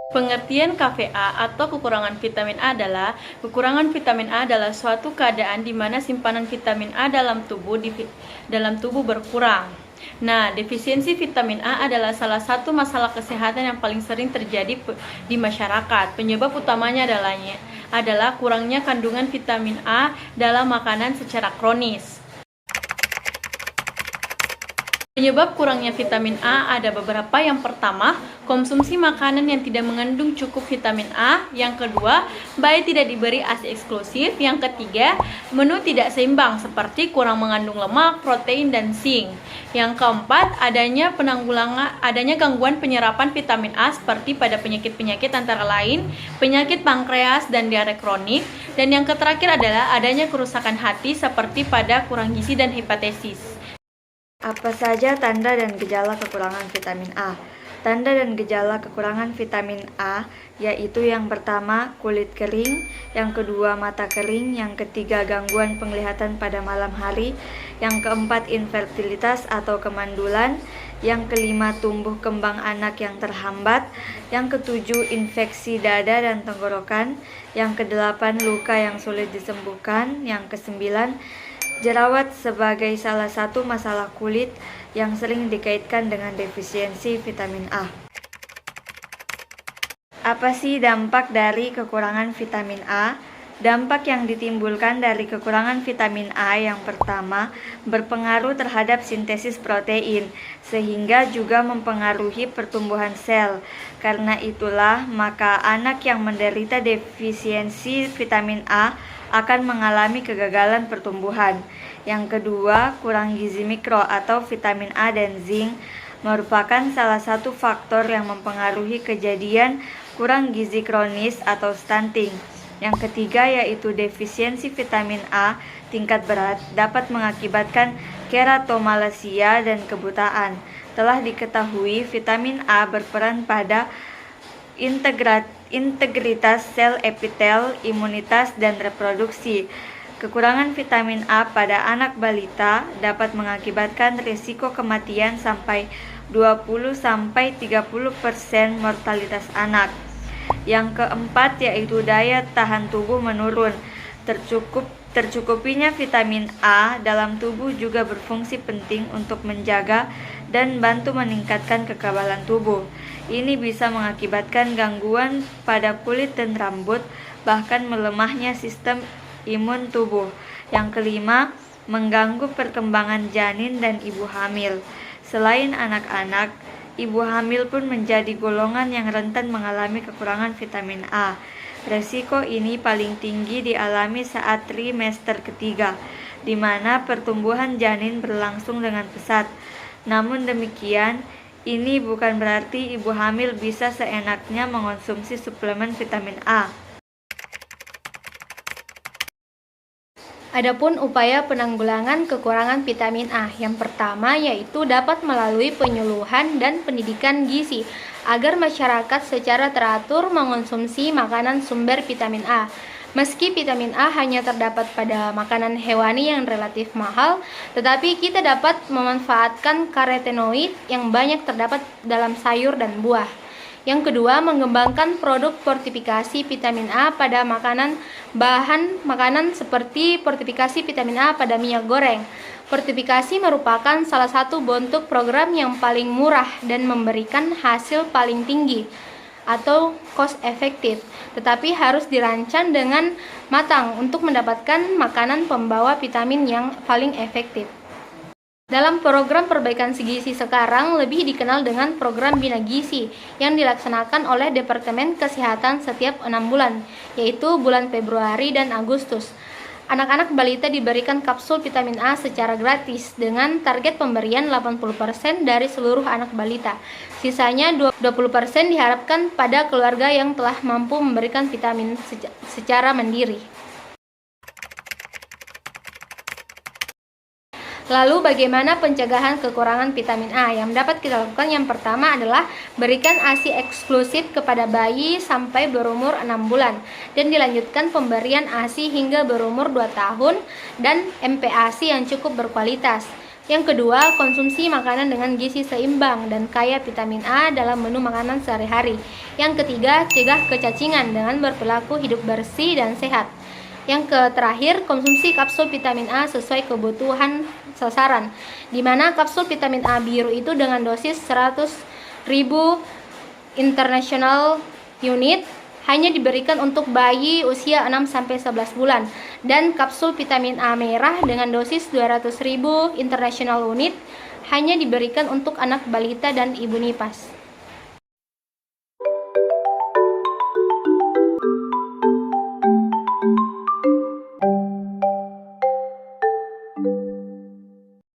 Pengertian KVA atau kekurangan vitamin A adalah kekurangan vitamin A adalah suatu keadaan di mana simpanan vitamin A dalam tubuh berkurang. Nah, defisiensi vitamin A adalah salah satu masalah kesehatan yang paling sering terjadi di masyarakat. Penyebab utamanya adalah kurangnya kandungan vitamin A dalam makanan secara kronis. Penyebab kurangnya vitamin A ada beberapa. Yang pertama, konsumsi makanan yang tidak mengandung cukup vitamin A. Yang kedua, bayi tidak diberi ASI eksklusif. Yang ketiga, menu tidak seimbang seperti kurang mengandung lemak, protein, dan zinc. Yang keempat, adanya gangguan penyerapan vitamin A seperti pada penyakit-penyakit antara lain penyakit pankreas dan diare kronik. Dan yang terakhir adalah adanya kerusakan hati seperti pada kurang gizi dan hepatitis. Apa saja tanda dan gejala kekurangan vitamin A? Tanda dan gejala kekurangan vitamin A yaitu yang pertama, kulit kering, yang kedua, mata kering, yang ketiga, gangguan penglihatan pada malam hari, yang keempat, infertilitas atau kemandulan, yang kelima, tumbuh kembang anak yang terhambat, yang ketujuh, infeksi dada dan tenggorokan, yang kedelapan, luka yang sulit disembuhkan, yang kesembilan, jerawat sebagai salah satu masalah kulit yang sering dikaitkan dengan defisiensi vitamin A. Apa sih dampak dari kekurangan vitamin A? Dampak yang ditimbulkan dari kekurangan vitamin A yang pertama, berpengaruh terhadap sintesis protein, sehingga juga mempengaruhi pertumbuhan sel. Karena itulah, maka anak yang menderita defisiensi vitamin A akan mengalami kegagalan pertumbuhan. Yang kedua, kurang gizi mikro atau vitamin A dan zinc merupakan salah satu faktor yang mempengaruhi kejadian kurang gizi kronis atau stunting. Yang ketiga yaitu defisiensi vitamin A tingkat berat dapat mengakibatkan keratomalacia dan kebutaan. Telah diketahui vitamin A berperan pada integritas sel epitel, imunitas, dan reproduksi. Kekurangan vitamin A pada anak balita dapat mengakibatkan risiko kematian sampai 20-30% mortalitas anak. Yang keempat yaitu daya tahan tubuh menurun. Tercukupinya vitamin A dalam tubuh juga berfungsi penting untuk menjaga dan bantu meningkatkan kekebalan tubuh. Ini bisa mengakibatkan gangguan pada kulit dan rambut, bahkan melemahnya sistem imun tubuh. Yang kelima, mengganggu perkembangan janin dan ibu hamil. Selain anak-anak, ibu hamil pun menjadi golongan yang rentan mengalami kekurangan vitamin A. Resiko ini paling tinggi dialami saat trimester ketiga, di mana pertumbuhan janin berlangsung dengan pesat. Namun demikian, ini bukan berarti ibu hamil bisa seenaknya mengonsumsi suplemen vitamin A. Adapun upaya penanggulangan kekurangan vitamin A, yang pertama yaitu dapat melalui penyuluhan dan pendidikan gizi agar masyarakat secara teratur mengonsumsi makanan sumber vitamin A. Meski vitamin A hanya terdapat pada makanan hewani yang relatif mahal, tetapi kita dapat memanfaatkan karotenoid yang banyak terdapat dalam sayur dan buah. Yang kedua, mengembangkan produk fortifikasi vitamin A pada bahan makanan seperti fortifikasi vitamin A pada minyak goreng. Fortifikasi merupakan salah satu bentuk program yang paling murah dan memberikan hasil paling tinggi atau cost efektif, tetapi harus dirancang dengan matang untuk mendapatkan makanan pembawa vitamin yang paling efektif. Dalam program perbaikan gizi sekarang lebih dikenal dengan program Bina Gizi yang dilaksanakan oleh Departemen Kesehatan setiap 6 bulan, yaitu bulan Februari dan Agustus. Anak-anak balita diberikan kapsul vitamin A secara gratis dengan target pemberian 80% dari seluruh anak balita. Sisanya 20% diharapkan pada keluarga yang telah mampu memberikan vitamin secara mandiri. Lalu bagaimana pencegahan kekurangan vitamin A? Yang dapat kita lakukan yang pertama adalah berikan ASI eksklusif kepada bayi sampai berumur 6 bulan dan dilanjutkan pemberian ASI hingga berumur 2 tahun dan MPASI yang cukup berkualitas. Yang kedua, konsumsi makanan dengan gizi seimbang dan kaya vitamin A dalam menu makanan sehari-hari. Yang ketiga, cegah kecacingan dengan berperilaku hidup bersih dan sehat. Yang terakhir, konsumsi kapsul vitamin A sesuai kebutuhan sasaran, di mana kapsul vitamin A biru itu dengan dosis 100.000 international unit hanya diberikan untuk bayi usia 6-11 bulan, dan kapsul vitamin A merah dengan dosis 200.000 international unit hanya diberikan untuk anak balita dan ibu nifas.